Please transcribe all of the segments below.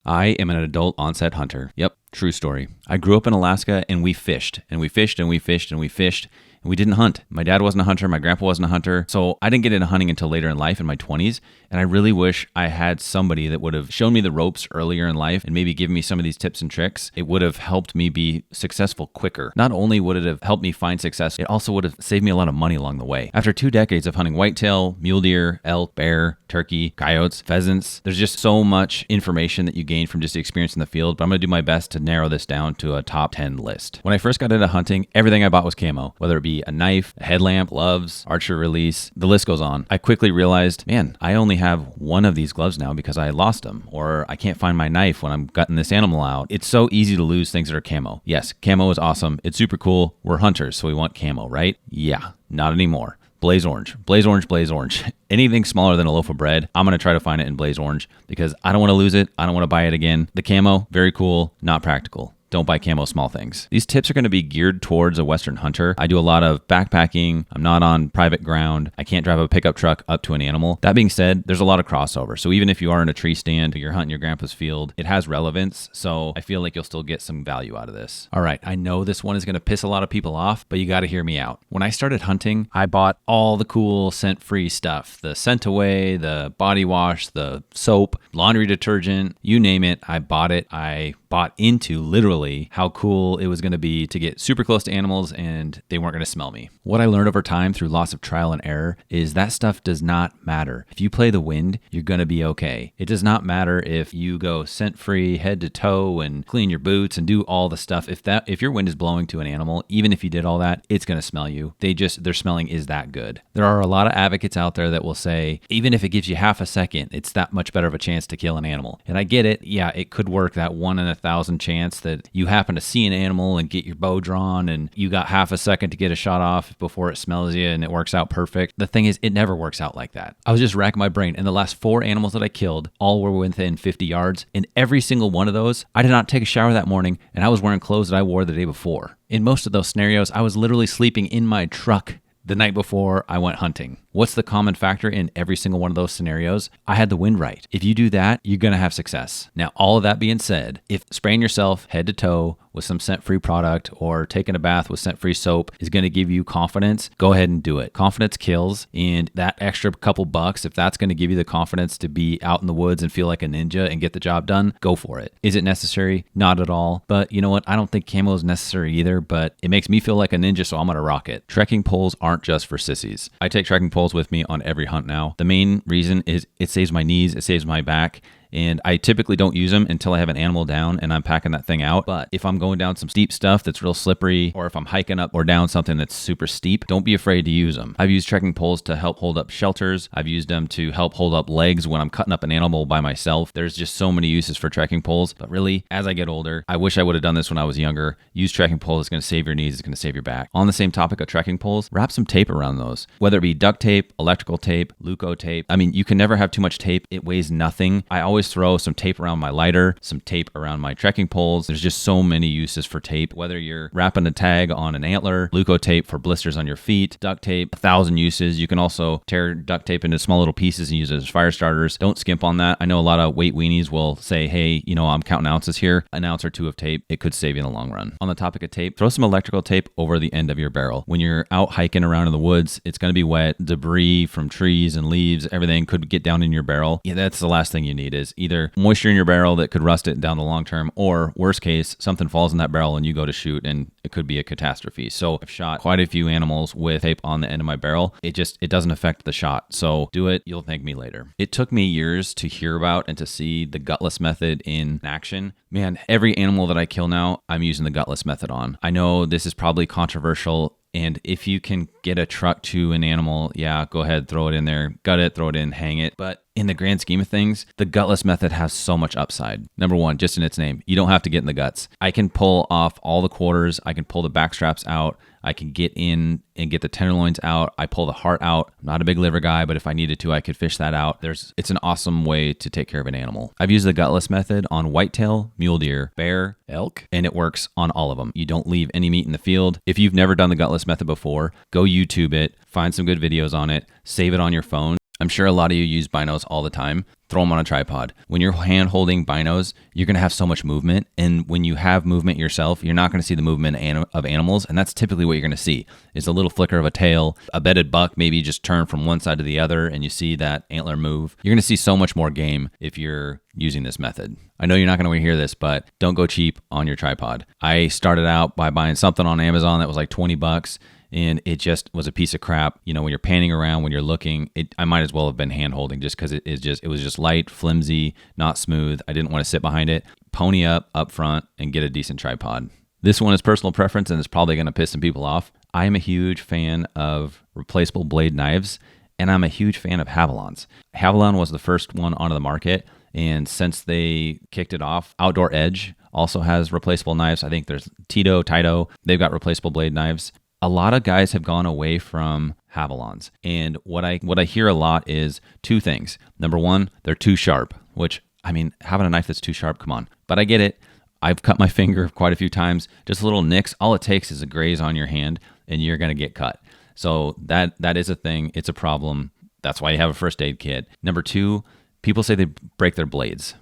I am an adult onset hunter. Yep, true story. I grew up in Alaska and we fished and we fished and we fished and we fished. And we didn't hunt. My dad wasn't a hunter. My grandpa wasn't a hunter. So I didn't get into hunting until later in life in my 20s. And I really wish I had somebody that would have shown me the ropes earlier in life and maybe given me some of these tips and tricks. It would have helped me be successful quicker. Not only would it have helped me find success, it also would have saved me a lot of money along the way. After 2 decades of hunting whitetail, mule deer, elk, bear, turkey, coyotes, pheasants, there's just so much information that you gain from just the experience in the field. But I'm going to do my best to narrow this down to a top 10 list. When I first got into hunting, everything I bought was camo, whether it be a knife, a headlamp, gloves, archer release, the list goes on. I quickly realized, man, I only have one of these gloves now because I lost them, or I can't find my knife when I'm gutting this animal out. It's so easy to lose things that are camo. Yes, camo is awesome. It's super cool. We're hunters, so we want camo, right? Yeah, not anymore. Blaze orange, blaze orange, blaze orange. Anything smaller than a loaf of bread, I'm going to try to find it in blaze orange because I don't want to lose it. I don't want to buy it again. The camo, very cool, not practical. Don't buy camo small things. These tips are going to be geared towards a Western hunter. I do a lot of backpacking. I'm not on private ground. I can't drive a pickup truck up to an animal. That being said, there's a lot of crossover. So even if you are in a tree stand, you're hunting your grandpa's field, it has relevance. So I feel like you'll still get some value out of this. All right, I know this one is going to piss a lot of people off, but you got to hear me out. When I started hunting, I bought all the cool scent-free stuff. The Scent Away, the body wash, the soap, laundry detergent, you name it, I bought it. I bought into literally how cool it was going to be to get super close to animals and they weren't going to smell me. What I learned over time through lots of trial and error is that stuff does not matter. If you play the wind, you're going to be okay. It does not matter if you go scent free head to toe and clean your boots and do all the stuff. If your wind is blowing to an animal, even if you did all that, it's going to smell you. Their smelling is that good. There are a lot of advocates out there that will say, even if it gives you half a second, it's that much better of a chance to kill an animal. And I get it. Yeah, it could work, that 1 in 1,000 chance that you happen to see an animal and get your bow drawn and you got half a second to get a shot off before it smells you and it works out perfect. The thing is, it never works out like that. I was just racking my brain, and the last 4 animals that I killed all were within 50 yards. In every single one of those, I did not take a shower that morning and I was wearing clothes that I wore the day before. In most of those scenarios, I was literally sleeping in my truck the night before I went hunting. What's the common factor in every single one of those scenarios? I had the wind right. If you do that, you're going to have success. Now, all of that being said, if spraying yourself head to toe with some scent-free product or taking a bath with scent-free soap is going to give you confidence, go ahead and do it. Confidence kills, and that extra couple bucks, if that's going to give you the confidence to be out in the woods and feel like a ninja and get the job done, go for it. Is it necessary? Not at all. But you know what? I don't think camo is necessary either, but it makes me feel like a ninja, so I'm going to rock it. Trekking poles aren't just for sissies. I take trekking poles with me on every hunt now. The main reason is it saves my knees, it saves my back, and I typically don't use them until I have an animal down and I'm packing that thing out. But if I'm going down some steep stuff that's real slippery, or if I'm hiking up or down something that's super steep, don't be afraid to use them. I've used trekking poles to help hold up shelters. I've used them to help hold up legs when I'm cutting up an animal by myself. There's just so many uses for trekking poles. But really, as I get older, I wish I would have done this when I was younger. Use trekking poles. It's going to save your knees. It's going to save your back. On the same topic of trekking poles, wrap some tape around those, whether it be duct tape, electrical tape, Leuko tape. I mean, you can never have too much tape. It weighs nothing. I always throw some tape around my lighter, some tape around my trekking poles. There's just so many uses for tape, whether you're wrapping a tag on an antler, Leuko tape for blisters on your feet, duct tape, 1,000 uses. You can also tear duct tape into small little pieces and use it as fire starters. Don't skimp on that. I know a lot of weight weenies will say, hey, I'm counting ounces here. An ounce or 2 of tape, it could save you in the long run. On the topic of tape, throw some electrical tape over the end of your barrel. When you're out hiking around in the woods, it's going to be wet. Debris from trees and leaves, everything could get down in your barrel. Yeah, that's the last thing you need, is either moisture in your barrel that could rust it down the long term, or worst case, something falls in that barrel and you go to shoot and it could be a catastrophe. So I've shot quite a few animals with tape on the end of my barrel. It doesn't affect the shot. So do it. You'll thank me later. It took me years to hear about and to see the Gutless Method in action. Man, every animal that I kill now, I'm using the Gutless Method on. I know this is probably controversial, and if you can get a truck to an animal, yeah, go ahead, throw it in there, gut it, throw it in, hang it. But in the grand scheme of things, the Gutless Method has so much upside. Number one, just in its name, you don't have to get in the guts. I can pull off all the quarters. I can pull the back straps out. I can get in and get the tenderloins out. I pull the heart out. I'm not a big liver guy, but if I needed to, I could fish that out. It's an awesome way to take care of an animal. I've used the Gutless Method on whitetail, mule deer, bear, elk, and it works on all of them. You don't leave any meat in the field. If you've never done the Gutless Method before, go YouTube it, find some good videos on it, save it on your phone. I'm sure a lot of you use binos all the time. throw them on a tripod. When you're hand holding binos, you're going to have so much movement. And when you have movement yourself, you're not going to see the movement of animals. And that's typically what you're going to see is a little flicker of a tail, a bedded buck maybe just turn from one side to the other and you see that antler move. You're going to see so much more game if you're using this method. I know you're not going to hear this, but don't go cheap on your tripod. I started out by buying something on Amazon that was like $20. And it just was a piece of crap. You know, when you're panning around, when you're looking, I might as well have been hand holding just because it was just light, flimsy, not smooth. I didn't want to sit behind it. Pony up front and get a decent tripod. This one is personal preference and it's probably going to piss some people off. I am a huge fan of replaceable blade knives and I'm a huge fan of Havalons. Havalon was the first one onto the market. And since they kicked it off, Outdoor Edge also has replaceable knives. I think there's Taito. They've got replaceable blade knives. A lot of guys have gone away from Havalons. And what I hear a lot is two things. Number one, they're too sharp, which, I mean, having a knife that's too sharp, come on. But I get it. I've cut my finger quite a few times. Just little nicks. All it takes is a graze on your hand and you're going to get cut. So that is a thing. It's a problem. That's why you have a first aid kit. Number two, people say they break their blades.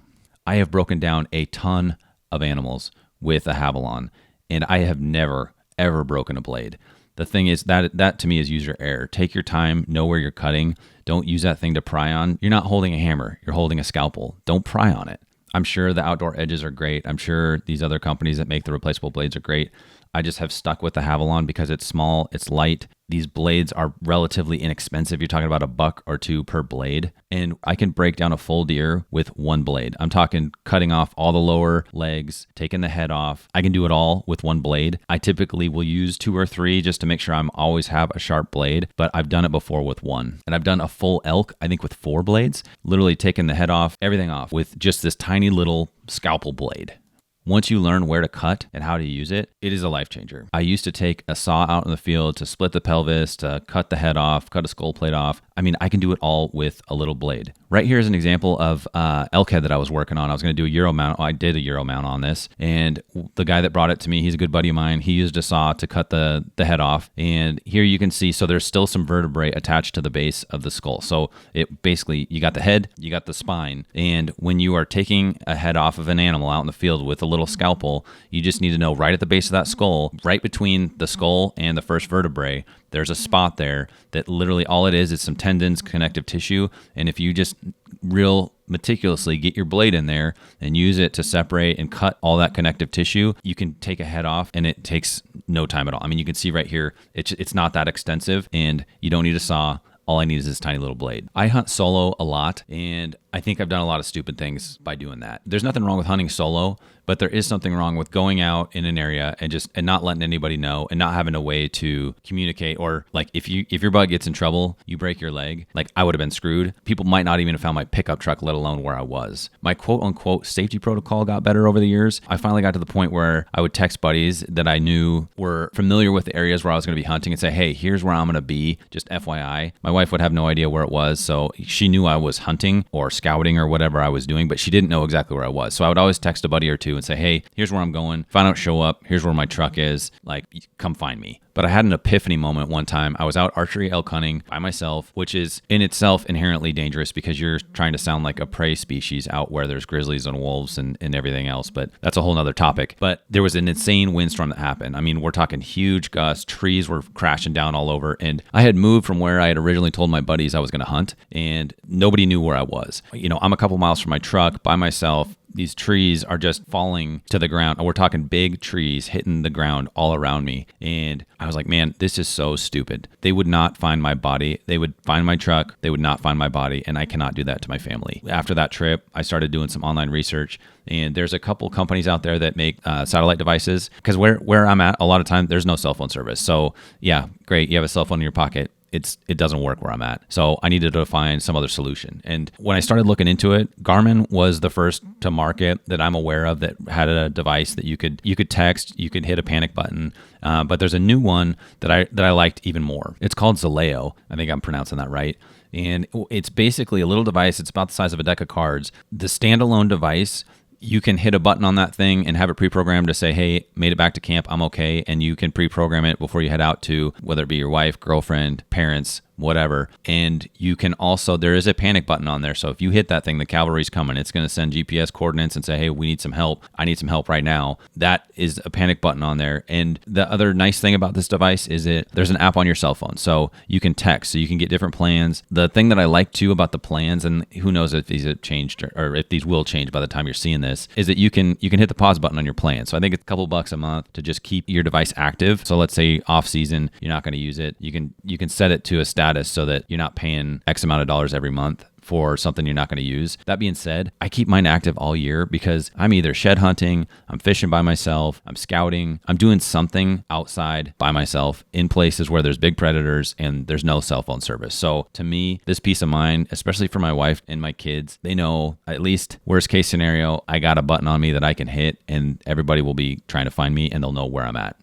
I have broken down a ton of animals with a Havalon and I have never ever broken a blade. The thing is that to me is user error. Take your time, know where you're cutting. Don't use that thing to pry on. You're not holding a hammer, you're holding a scalpel. Don't pry on it. I'm sure the Outdoor Edges are great. I'm sure these other companies that make the replaceable blades are great. I just have stuck with the Havalon because it's small, it's light. These blades are relatively inexpensive. You're talking about $1 or $2 per blade. And I can break down a full deer with one blade. I'm talking cutting off all the lower legs, taking the head off. I can do it all with one blade. I typically will use 2 or 3 just to make sure I'm always have a sharp blade, but I've done it before with one. And I've done a full elk, I think with 4 blades, literally taking the head off, everything off with just this tiny little scalpel blade. Once you learn where to cut and how to use it, it is a life changer. I used to take a saw out in the field to split the pelvis, to cut the head off, cut a skull plate off. I mean, I can do it all with a little blade. Right here is an example of elk head that I was working on. I was going to do a Euro mount. I did a Euro mount on this. And the guy that brought it to me, he's a good buddy of mine. He used a saw to cut the head off. And here you can see, so there's still some vertebrae attached to the base of the skull. So it basically, you got the head, you got the spine. And when you are taking a head off of an animal out in the field with a little scalpel, you just need to know right at the base of that skull, right between the skull and the first vertebrae, there's a spot there that literally all it is some tendons, connective tissue. And if you just real meticulously get your blade in there and use it to separate and cut all that connective tissue, you can take a head off and it takes no time at all. I mean, you can see right here, it's not that extensive and you don't need a saw. All I need is this tiny little blade. I hunt solo a lot, and I think I've done a lot of stupid things by doing that. There's nothing wrong with hunting solo, but there is something wrong with going out in an area and not letting anybody know and not having a way to communicate. Or like if your bug gets in trouble, you break your leg, like I would have been screwed. People might not even have found my pickup truck, let alone where I was. My quote unquote safety protocol got better over the years. I finally got to the point where I would text buddies that I knew were familiar with the areas where I was going to be hunting and say, hey, here's where I'm going to be, just FYI. My wife would have no idea where it was, so she knew I was hunting or scouting or whatever I was doing, but she didn't know exactly where I was. So I would always text a buddy or two and say, hey, here's where I'm going. If I don't show up, here's where my truck is. Like, come find me. But I had an epiphany moment one time. I was out archery elk hunting by myself, which is in itself inherently dangerous because you're trying to sound like a prey species out where there's grizzlies and wolves and everything else. But that's a whole nother topic. But there was an insane windstorm that happened. I mean, we're talking huge gusts. Trees were crashing down all over. And I had moved from where I had originally told my buddies I was going to hunt, and nobody knew where I was. You know, I'm a couple miles from my truck by myself. These trees are just falling to the ground. We're talking big trees hitting the ground all around me. And I was like, man, this is so stupid. They would not find my body. They would find my truck. They would not find my body. And I cannot do that to my family. After that trip, I started doing some online research. And there's a couple companies out there that make satellite devices. Because where I'm at, a lot of times, there's no cell phone service. So yeah, great. You have a cell phone in your pocket. It doesn't work where I'm at. So I needed to find some other solution. And when I started looking into it, Garmin was the first to market that I'm aware of that had a device that you could text, you could hit a panic button. But there's a new one that I liked even more. It's called Zoleo. I think I'm pronouncing that right. And it's basically a little device. It's about the size of a deck of cards. The standalone device, you can hit a button on that thing and have it pre-programmed to say, hey, made it back to camp, I'm okay. And you can pre-program it before you head out to, whether it be your wife, girlfriend, parents, whatever. And you can also, there is a panic button on there. So if you hit that thing, the cavalry's coming, it's going to send GPS coordinates and say, hey, we need some help. I need some help right now. That is a panic button on there. And the other nice thing about this device is there's an app on your cell phone. So you can text, so you can get different plans. The thing that I like too about the plans, and who knows if these have changed or if these will change by the time you're seeing this, is that you can hit the pause button on your plan. So I think it's a couple bucks a month to just keep your device active. So let's say off season, you're not going to use it. You can set it to a status so that you're not paying X amount of dollars every month for something you're not going to use. That being said, I keep mine active all year because I'm either shed hunting, I'm fishing by myself, I'm scouting, I'm doing something outside by myself in places where there's big predators and there's no cell phone service. So to me, this peace of mind, especially for my wife and my kids, they know at least worst case scenario, I got a button on me that I can hit and everybody will be trying to find me and they'll know where I'm at.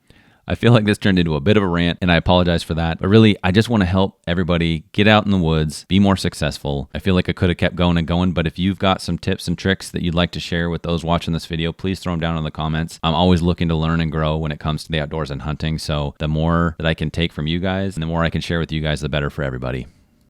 I feel like this turned into a bit of a rant and I apologize for that. But really, I just want to help everybody get out in the woods, be more successful. I feel like I could have kept going and going, but if you've got some tips and tricks that you'd like to share with those watching this video, please throw them down in the comments. I'm always looking to learn and grow when it comes to the outdoors and hunting. So the more that I can take from you guys and the more I can share with you guys, the better for everybody.